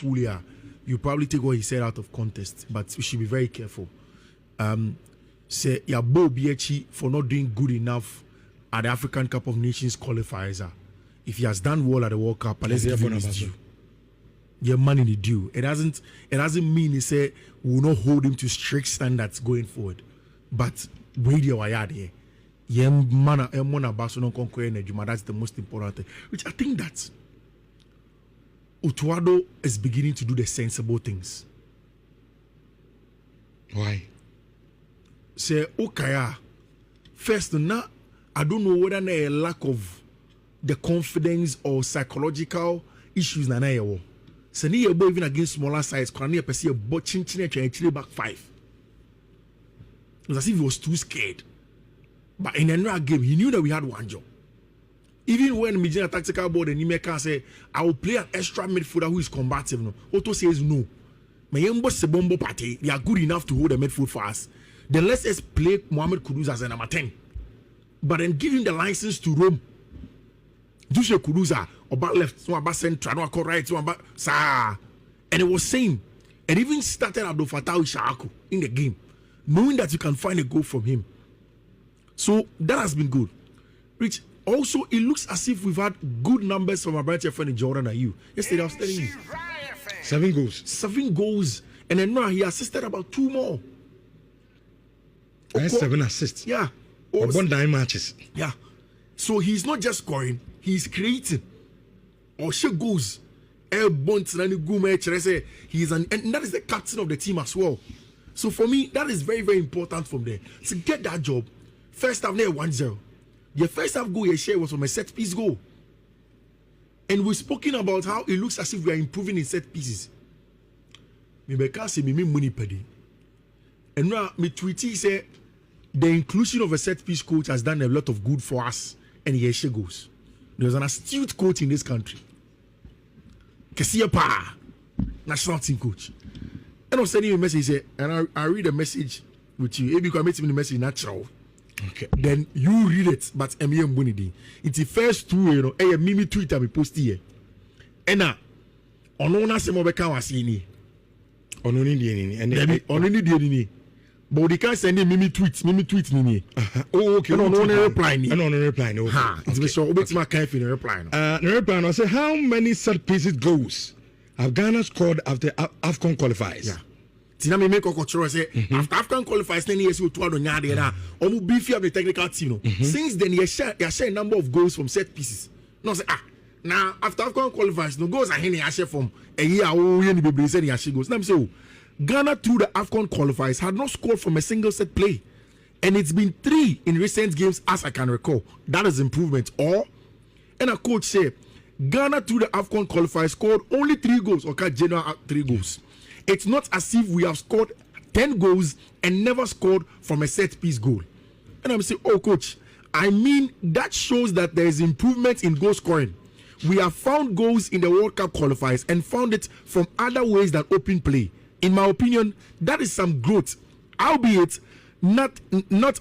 fully, you probably take what he said out of context, but we should be very careful. Say Yabo Biechi for not doing good enough at the African Cup of Nations qualifiers. If he has done well at the World Cup, let's give him his due. Your money the due. It doesn't mean he say we will not hold him to strict standards going forward. But radio ayade. That's the most important thing. Which I think that Otto is beginning to do the sensible things. Why? Say okay. First, now I don't know whether there a lack of the confidence or psychological issues na yewo. Say ni yebo even against smaller sides, can you perceive a but chinchine back 5. It was as if he was too scared. But in another game, he knew that we had one job. Even when Mijina tactical board and Nimeka say, I will play an extra midfielder who is combative. No. Otto says no. Mayembo Sebombo Pate, they are good enough to hold the midfield for us. Then let's just play Mohamed Kudus as a number 10. But then give him the license to roam. Dushe Kuduza, about left, one about central, one about right, one about sa. And it was same. And even started Abdul Fattah Ishaku in the game, knowing that you can find a goal from him. So that has been good. Rich, also it looks as if we've had good numbers from our branch friend in Jordan and you. Yesterday I was telling you. 7 goals. 7 goals. And then now he assisted about 2 more. I had 7 assists. Yeah. Won 9 matches. Yeah. So he's not just scoring, he's creating. Or she goes. He's and that is the captain of the team as well. So for me, that is very, very important from there. To get that job, first half, 1-0. The first half goal you share was from a set piece goal. And we've spoken about how it looks as if we are improving in set pieces. And now, my tweetie say the inclusion of a set piece coach has done a lot of good for us. And here she goes. There's an astute coach in this country. Kesiapa, national team coach. And I was sending you a message, and I read a message with you. Maybe you can make me the message natural. Okay. Then you read it, but M.M. Bunidi. It's the first 2, mimi tweet I post here. And now, on se mo beka wasini. Ononi di ni. But they can't send mimi tweet nini. Oh, okay. No reply ni. No reply. No. It's so obeti ma kind in reply. The reply I say how many set pieces goals have Ghana scored after AFCON qualifiers? Yeah. Tina me make a say after AFCON qualifiers 10 years with 2 nyade na omu beefy of the technical team. Since then you share a number of goals from set pieces. No say now after AFCON qualifiers no goals are here share from a year we be be say she goes. Now say Ghana through the AFCON qualifiers had not scored from a single set play. And it's been 3 in recent games as I can recall. That is improvement. Or and a coach say Ghana through the AFCON qualifiers scored only 3 goals. Okay, general 3 goals. It's not as if we have scored 10 goals and never scored from a set piece goal. And I'm saying, oh coach, I mean that shows that there is improvement in goal scoring. We have found goals in the World Cup qualifiers and found it from other ways than open play. In my opinion, that is some growth, albeit not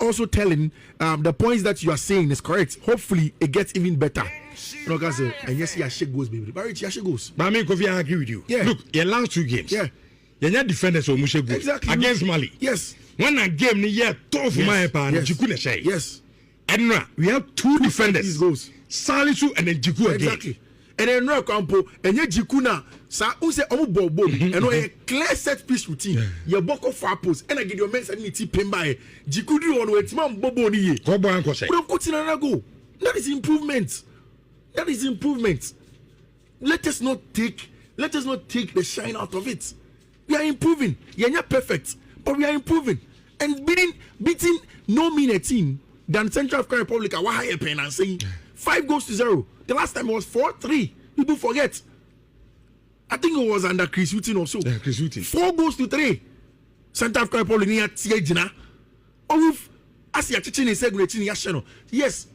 also telling the points that you are saying is correct. Hopefully, it gets even better. And yes, he has shake goals, baby. But he has shake goals. But I mean, Kofi, I agree with you. Yeah. Look, your last 2 games. Yeah. You're defenders of Mushe goals. Exactly. Against Mali. Yes. When a game, you're tough for my part. Yes. And now, we have 2 defenders. Goals. Salisu and then Jiku again. Exactly. And then no Campo and yet Jikuna sa unse omu bobo and no a clear set piece routine. Your boko far post and I get your men send me pemba Jikudi on with man bobo ni. Go say. That is improvement. That is improvement. Let us not take the shine out of it. We are improving. We are not perfect, but we are improving. And beating no mean a team than Central African Republic are higher pen and saying 5-0. The last time it was 4-3. People forget. I think it was under Chris Hughton or so. Yeah, Chris Hughton. 4-3. Central African Republic near Tiajina. Or as you are teaching a segment, yes,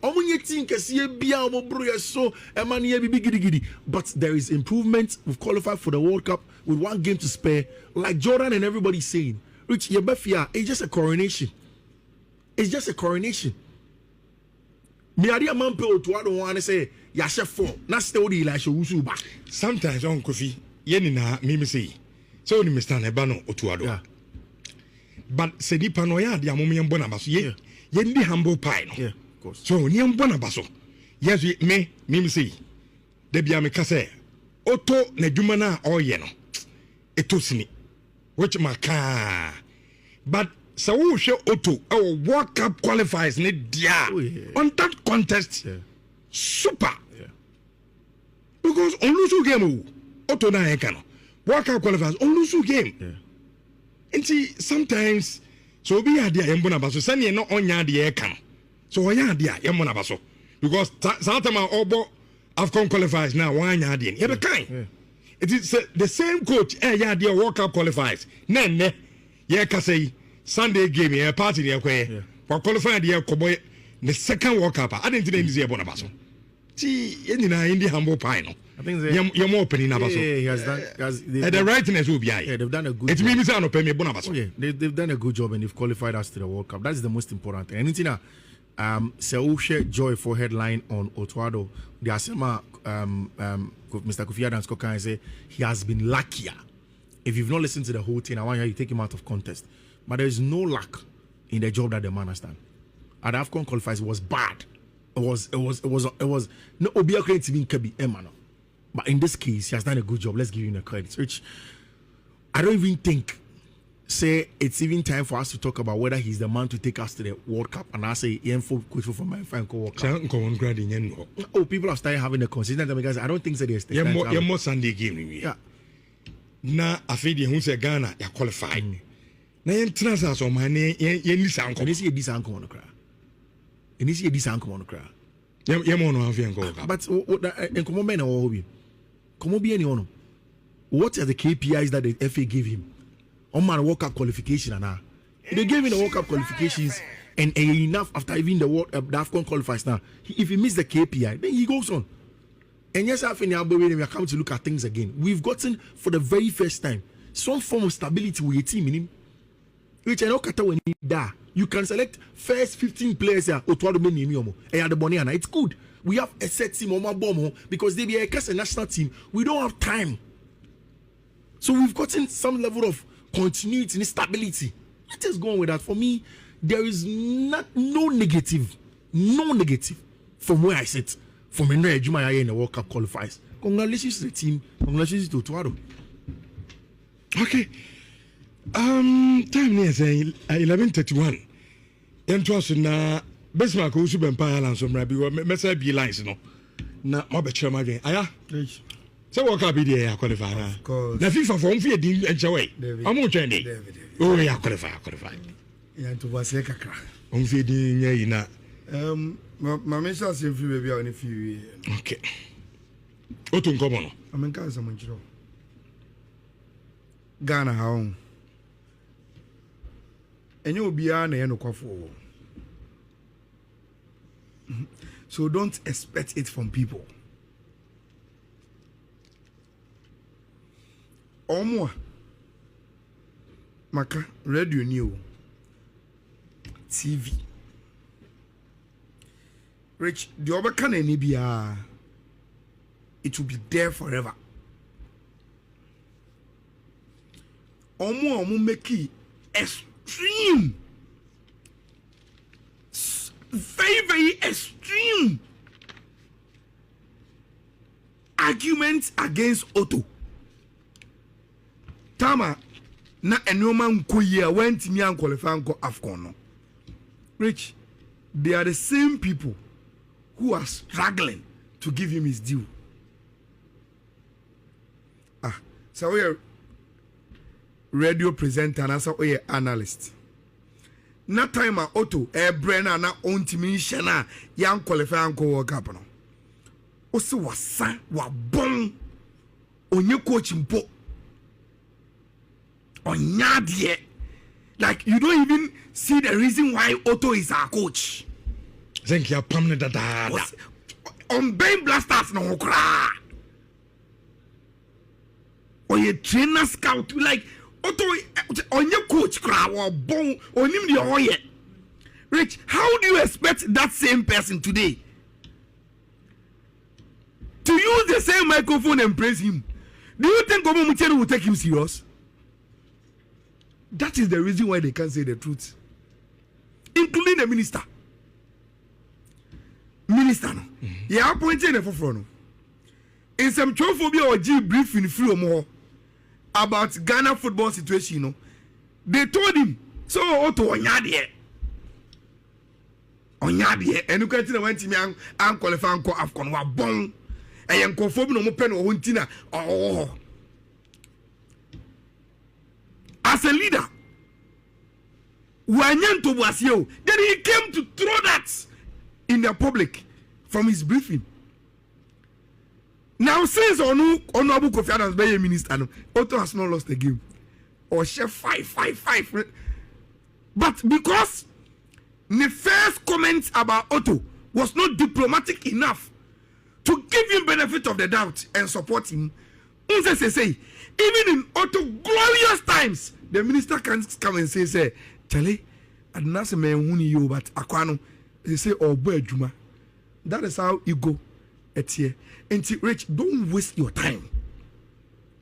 but there is improvement. We've qualified for the World Cup with 1 game to spare. Like Jordan and everybody saying, Rich Yebefia, it's just a coronation. It's just a coronation. Me adi amampe otu ado wan say ya chef for na still the Elisha Usuba. Sometimes on Kofi yenina me say so ni Mr. Nebano Otuado. Yeah. But se di pano ya dia mom yembo na baso ye ndi humble pie no. Yeah, of course. So ni yembo na baso. Yes me say de bia me ka say Otto na dwuma na oye no. Etosini which maka but so wo hwe Otto World Cup qualifiers ne dia on that contest super because on lose game Otto na e no World Cup qualifiers on lose game and sometimes so be ade yembo na baso sane no onya ade e ka no so onya ade yembo na baso because Southama obo AFCON qualifiers now one ade e be kan it is the same coach yeah the World Cup qualifiers ne ka say Sunday game yeah party there kwe for qualify the koboy the second World Cup I didn't think this bonabaso see anyina in the humble pie no I think you're more opening nabaso he has done the rightness will be they've done a good it means I no pay me bonabaso they've done a good job and they've qualified us to the World Cup. That's the most important thing. Anything Seushe joy for headline on Otuado the Asema Mr. Kofi Adams can say he has been luckier. If you've not listened to the whole thing, I want you to take him out of context. But there is no luck in the job that the man has done. At the AFCON qualifiers, it was bad. It was no Obia credit even Kebi Emano. But in this case, he has done a good job. Let's give him the credit. Which I don't even think say it's even time for us to talk about whether he's the man to take us to the World Cup. And I say coach for my fan World Cup. Oh, people have started having a consistent because I don't think that there's the more Sunday game. Yeah. Na afedi hu se Ghana ya qualify na yen transfer so man yen ni sanko ni se di sanko on kra ni se di sanko on kra yen mo no anfi enko but enkomo men na wo bi komo bi ani ono what are the KPIs that the FA gave him on man World Cup qualification and they gave him the World Cup qualifications and enough after even the AFCON qualifiers now if he missed the KPI then he goes on. And yes, I think we are coming to look at things again. We've gotten for the very first time some form of stability with a team in him. Which I know when you die, you can select first 15 players here. It's good. We have a set team because they be a national team. We don't have time. So we've gotten some level of continuity and stability. Let us go on with that. For me, there is no negative from where I sit. From Henry Jumaya in the World Cup qualifiers. Congratulations to the team. Congratulations to Otuado. Okay. Time is 11:31. Entrance na Bismarck who should be Ayala and some rabbi message be lines no. Na mo be chama dwen. Aya. So World Cup be there qualify. Of course. Na FIFA for mfi din enchewe. Amu twende. Oh yeah qualify. Ya to wase kakra. Mfi din nya na. My mention is free baby on a few. Okay. Otto nkomo no. Amenka someone chiro. Ghana how. Enye obia na ye no kwafo. So don't expect it from people. Omo maka radio new TV Rich, the other can any be it will be there forever. Omo make it extreme, very extreme arguments against Otto. Tama na enoma nkoyia went me and qualify go AFCON no. Rich, they are the same people who are struggling to give him his due. So we are radio presenter and also we are analyst. Na time Otto Brenna na ontimi shena yan qualify anko World Cup no. Osi wasa wa bon onye coach mpo. Onyadie. Like you don't even see the reason why Otto is our coach. Thank you, permanent dada. On Ben Blasters no cry. Or your trainer scout like Otto on your coach cry or bon on him the oye. Rich, how do you expect that same person today to use the same microphone and praise him? Do you think Omo Muchero will take him serious? That is the reason why they can't say the truth, including the minister. Minister, no, yeah, appointed in the forefront. In some trophobia or G briefing free more about Ghana football situation, you know, they told him so. Otto Onyadie, and you can't went to me and qualify and call Afcon wa bon, and conform no more pen or huntina. Oh, as a leader, Wanyanto was you. Then he came to throw that in the public from his briefing. Now, since Honorable Kofi Adams be a minister, Otto has not lost the game. Or share 5-5-5. But because the first comments about Otto was not diplomatic enough to give him benefit of the doubt and support him, say, even in Otto glorious times, the minister can come and say, Charlie, I did not say man you, but Aquano, they say, oh, boy, Juma. That is how you go. Etie. And Rich, don't waste your time.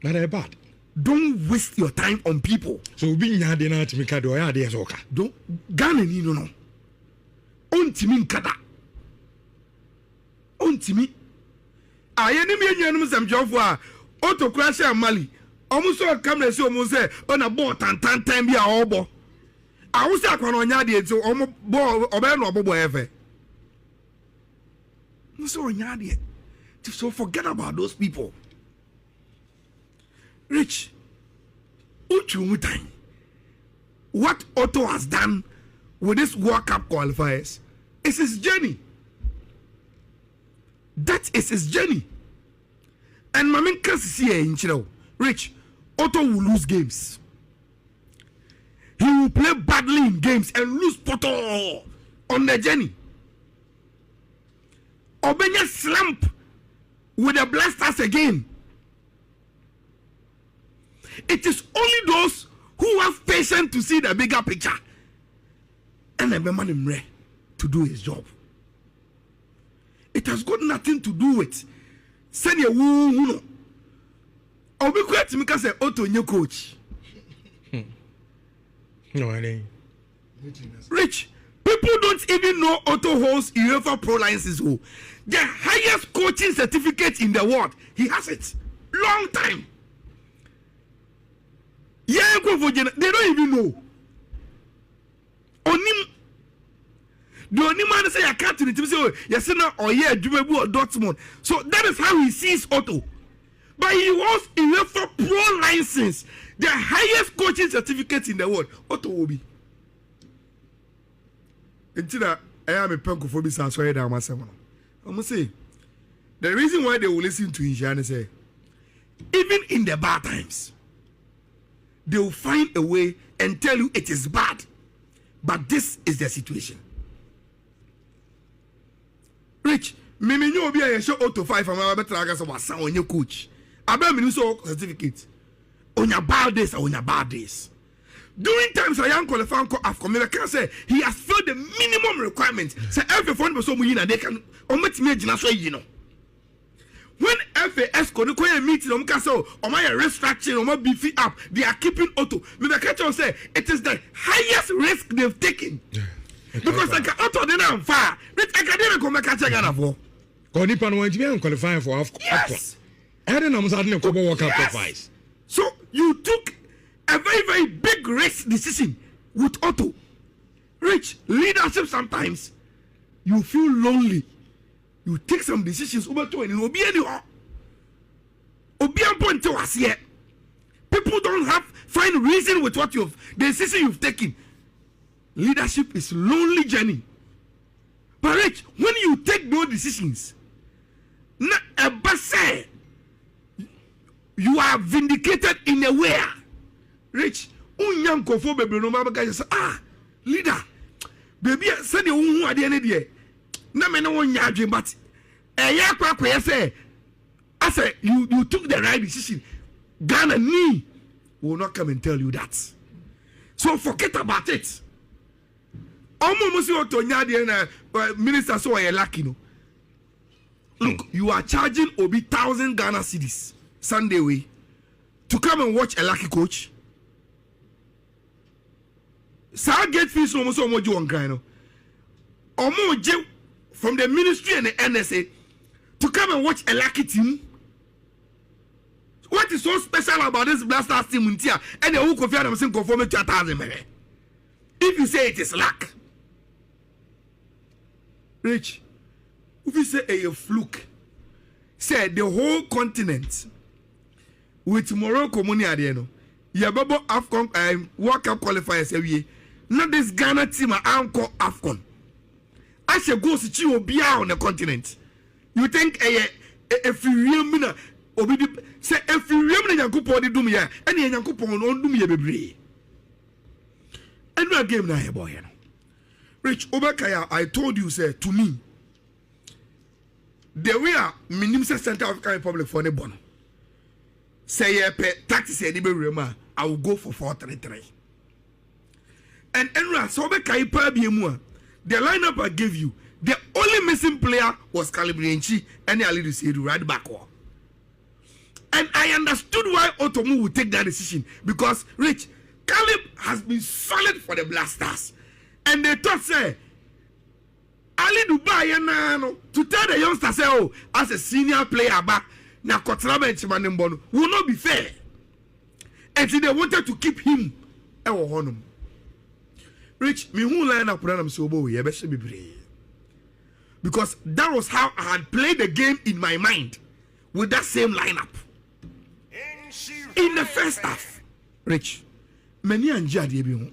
Not bad. Don't waste your time on people. So being had dinner to make a do ideas okay. Don't Ghana ni no. Ontimi nkada. Ontimi. Ayeni me nyanum sam jofo a Otto crash Mali. Omo so camera say omo say on a ball tan bi a obo. Awusa akwa no nya de so omo ball obe no obobo efe. So so forget about those people. Rich, what Otto has done with this World Cup qualifiers is his journey. That is his journey. And Mamin can see in Chino. Rich, Otto will lose games. He will play badly in games and lose Poto on the journey. Obenya slump with the Blasters again. It is only those who have patience to see the bigger picture and the man him ready to do his job. It has got nothing to do with send a woo. I'll be quiet to me because Otto new coach. No, I ain't. Rich, people don't even know Otto holds UEFA Pro license. The highest coaching certificate in the world. He has it. Long time. Yeah, they don't even know. The only man say I can't to the team say, yes, or yeah, Jumebu or Dortmund. So that is how he sees Otto. But he was UEFA Pro license, the highest coaching certificate in the world. Otto will be. Until I am a penko for this, I'm sorry that I'm say the reason why they will listen to him is say, even in the bad times, they will find a way and tell you it is bad, but this is the situation. Rich, me know be a show Otto 5 from our better guys was on your coach. I bet me so certificate on your bad days or on your bad days. During times I am qualifying Afcon, I can say he has filled the minimum requirements. Say every phone person we they can omit me you know. When FAS go to meeting, can say, my restructuring, my beefy up, they are keeping Otto. Me the catcher say it is the highest risk they've taken. Because like Otto they now far. Rich academic come catch Ghana for. Because Nippon went to be qualifying for Afcon. Yes. I don't know what World Cup qualifies. So you took a very, very big risk decision with Otto. Rich, leadership sometimes you feel lonely. You take some decisions over to and obi any point to us here. People don't find reason with what the decision you've taken. Leadership is lonely journey. But Rich, when you take those decisions, not a base, you are vindicated in a way. Rich, unyanko for baby no mama guys leader, baby said you who are the end there. Na me no one yadwe but yakwa say I say you took the right decision. Ghana ni will not come and tell you that. So forget about it. Omo musi Otto nyade na minister so you lucky no. Look, you are charging Obi 1,000 Ghana cedis Sunday way to come and watch a lucky coach. Sa get fees no so much on kind no. From the ministry and the NSA to come and watch a lucky team. What is so special about this Blasters team in Tia? And the who confirm them conform to 1,000 men. If you say it is luck, Rich, if you say a fluke, say the whole continent with Morocco money at the end, Yababo Afcon World Cup qualifiers every year. Not this Ghana team are called Afcon. I should go to Chio Bia on the continent. You think if you remember, say if you remember Yankupo de Dumia, and Yankupo on Dumia Bebre. And we game now, boy. Rich Obakaya, I told you, sir, to me, the way Minimum Central African Republic for the bono. Say, taxi say, I will go for 433. And Enra, so Obakaya, the lineup I gave you, the only missing player was Calibrianchi and the Ali said right backward. And I understood why Otto would take that decision because Rich Caleb has been solid for the Blasters. And they thought, say, Ali Dubai and to tell the youngster, say, oh, as a senior player back, now Kotraba and Chimanimbono will not be fair. And so they wanted to keep him. Rich, me who line up when I'm so boy, because that was how I had played the game in my mind with that same lineup. In the first half, Rich, many and Jadi be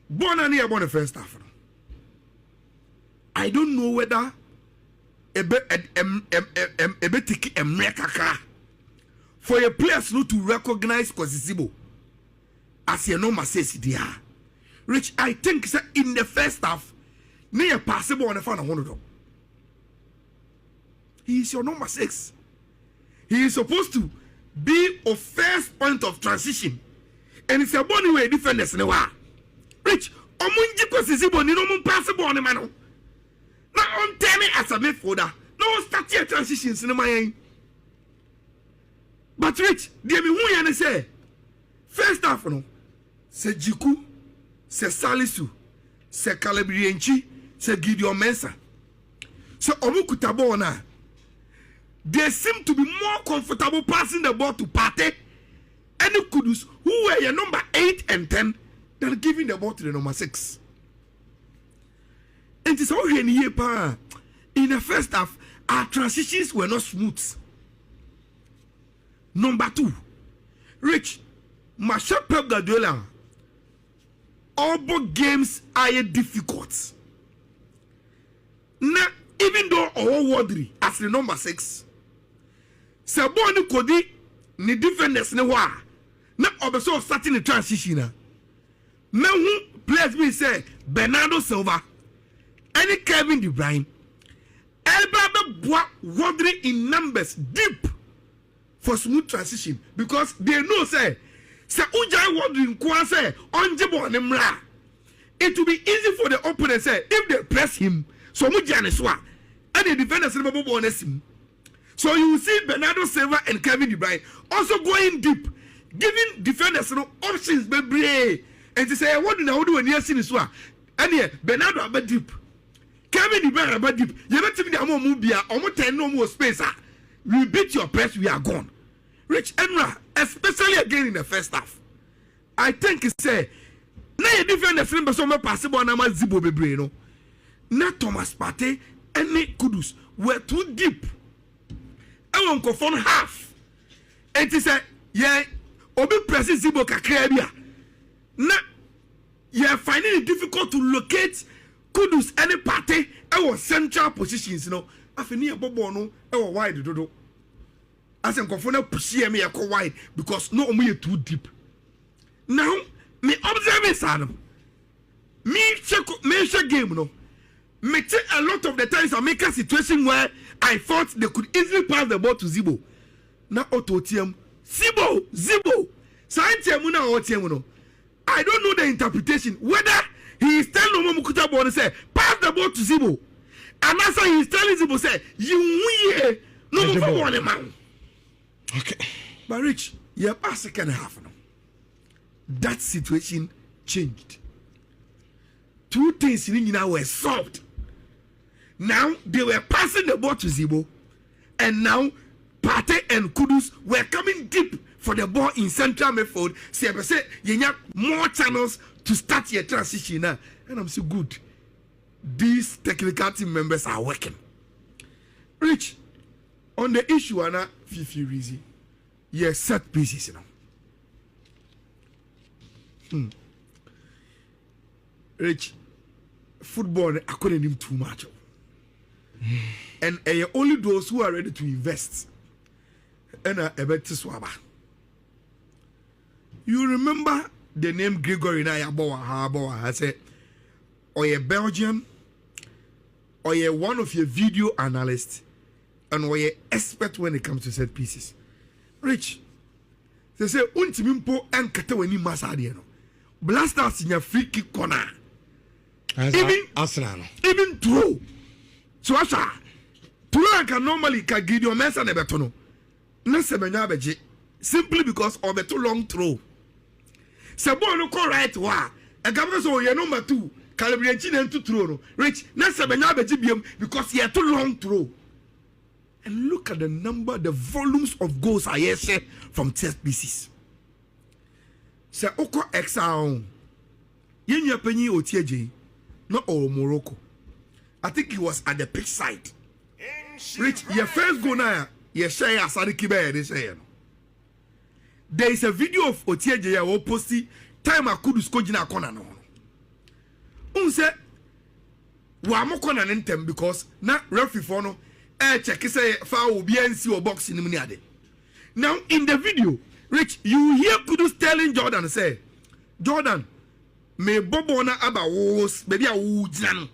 born and here born the first half. I don't know whether a bit for a players not to recognize Kosizibo as your number says there. Rich, I think in the first half, near possible on the fan of one. He is your number 6. He is supposed to be a first point of transition. And it's a bonny way defenders in the war. Rich, Omunji Kosizibo, ni no possible on the man. Now on tell me as a midfielder. No start your transitions in the mind. But Rich, dear me who you say first half no. Se Jiku, se Salisu, se Calibrianchi, se Gideon Mensah. So Omukutabo na. They seem to be more comfortable passing the ball to Partey and the Kudus, who were your number 8 and 10, than giving the ball to the number 6. And it's all here in the first half, our transitions were not smooth. Number 2, Rich, Marshal Pep Guardiola, all both games are difficult. Now, even though all Wadri as the number 6, Saboni Kodi ni defenders ne wa na obeso starting the transition na me who players me say Bernardo Silva and Kevin De Bruyne Elba boa Wadri in numbers deep for smooth transition because they know say Ujai Wadri nko say onjebo ne mra. It will be easy for the opponent say if they press him so muja ne so and the defenders ne bobo onesim. So you will see Bernardo Silva and Kevin De Bruyne also going deep, giving defenders no options, baby. And to say, what do you do when you see this one? And here, Bernardo about deep, Kevin De Bruyne about deep. You don't think I'm going to almost 10 no more space. We beat your press, we are gone. Rich Enra, especially again in the first half. I think he say, now you defend the film, but some possible and I'm a Zibo baby, no. Not Thomas Partey and Nick Kudus were too deep. I won't go for half. And he said, yeah, Obi President Zibo Kakrabia. Now, you are finding it difficult to locate Kudus any party. Our central positions, you know. I feel Bobo no, our wide dodo. As I'm going to push me a wide because no me too deep. Now, me observe this, Adam. Me check game, no. Me take a lot of the times I make a situation where I thought they could easily pass the ball to Zibo. Now Otto Tiam, Zibo. I don't know the interpretation whether he is telling Momukuta Bone say pass the ball to Zibo, and that's why he is telling Zibo say you no more man. Okay. But Rich, your past second half now. That situation changed. Two things in now were solved. Now they were passing the ball to Zibo, and now Partey and Kudus were coming deep for the ball in central midfield. Say, you have more channels to start your transition now, and I'm so good. These technical team members are working. Rich, on the issue, Anna Fifi Rizzi, yes, set pieces now. Rich, football, I couldn't name too much. And only those who are ready to invest. And a better swabber. You remember the name Gregory Nayaboa? I said, or a Belgian, or a one of your video analysts, and or a expert when it comes to set pieces. Rich, they say, Untimimpo and Kataweni Masadiano. Blasters in your free kick corner. Even throw. So Asha, throw can normally can give you a mess and a betono. Simply because of a too long throw. Sabono ko right wa. And government so your number 2. Calibrating and to throw. Rich, because he had too long throw. And look at the number, the volumes of goals I hear from test pieces. Say Oko Exaon. Yen your penny or TJ, not all Morocco. I think he was at the pitch side. Rich, your first goal now, you say as Sadikibe, they say. There is a video of Otieje who posted time I could score in a corner. Unse, Wamo corner intem because na referee for no check say foul BNC or box in the Now in the video, Rich, you hear Kudus telling Jordan say, Jordan, me Bobona aba wos, baby a wujan.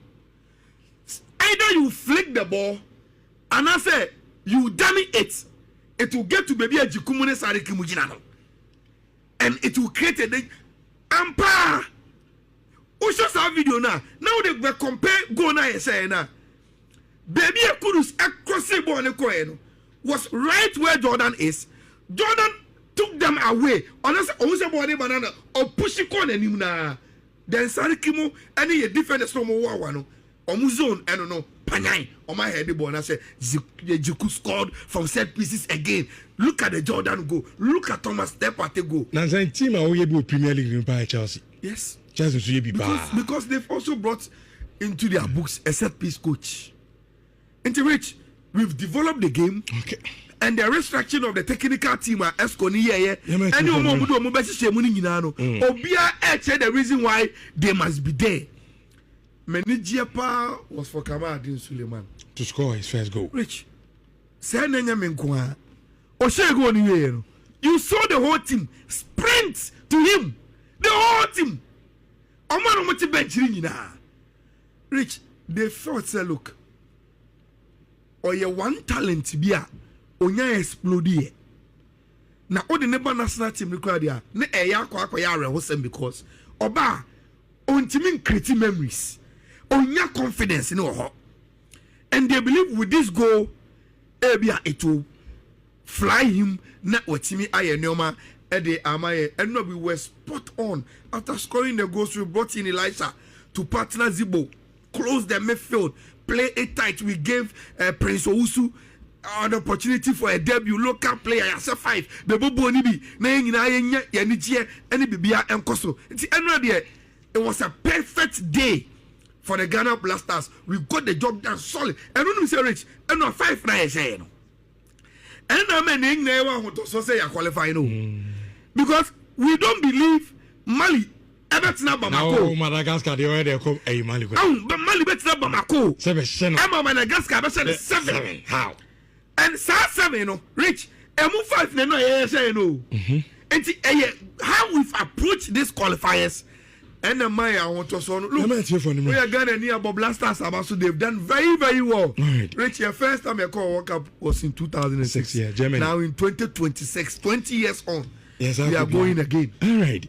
Either you flick the ball, and I say you dummy it, it will get to baby a jikumune sari kimujinano, and it will create a day. Ampa, who shows our video now? Now they will compare go now say now, baby a kudus across the ball was right where Jordan is. Jordan took them away. Unless also body banana or push it on him now. Then Sarikimu any defenders no more one. Omuzone, I don't know, Panay, on my head, the I said, Jiku scored from set pieces again. Look at the Jordan go. Look at Thomas Stepate go. Nanzan team are we Premier League by Chelsea. Yes. Chelsea will be because they've also brought into their books a set piece coach. Into which we've developed the game. Okay. And the restriction of the technical team are Esconi here. And you know, the reason why they must be there. Menijiapa was for Kamadin Suleiman to score his first goal. Rich, say Nanya Menkwa. Oshego, you saw the whole team sprint to him. The whole team. Omano Moti Benchina. Rich, they thought, say, look, or your one talent be a onya explode. Now, all the neighbor national team required ya. Ne eya kwa yare hosem because Oba on team creating memories. Onya confidence in her. And they believe with this goal, it will fly him. Not what Timmy Ayenoma, Eddie Amaye, and no, we were spot on. After scoring the goals, we brought in Elisha to partner Zibo, close the midfield, play it tight. We gave Prince Owusu an opportunity for a debut local player. I said 5. The Bobo Nibi, Naying Yanichia, and Bibia and Koso. It was a perfect day for the Ghana Blasters. We got the job done solid. And when we say Rich, and not 5 nights. And I'm never want to say I qualify no. Because we don't believe Mali ever to Bamako. No, Madagascar, they already come a Mali. Oh, but Mali better Bamako. 7. I'm Madagascar, but 7. How? And 7, you know, Rich, and move 5, no, no. And how we've approached these qualifiers. And the Maya want to look. We are Ghana near Bob Blasters, so they've done very, very well. Right. Rich, your first time I call World Cup was in 2006. Yeah, Germany. Now in 2026, 20 years on, yes, we are going again. All right.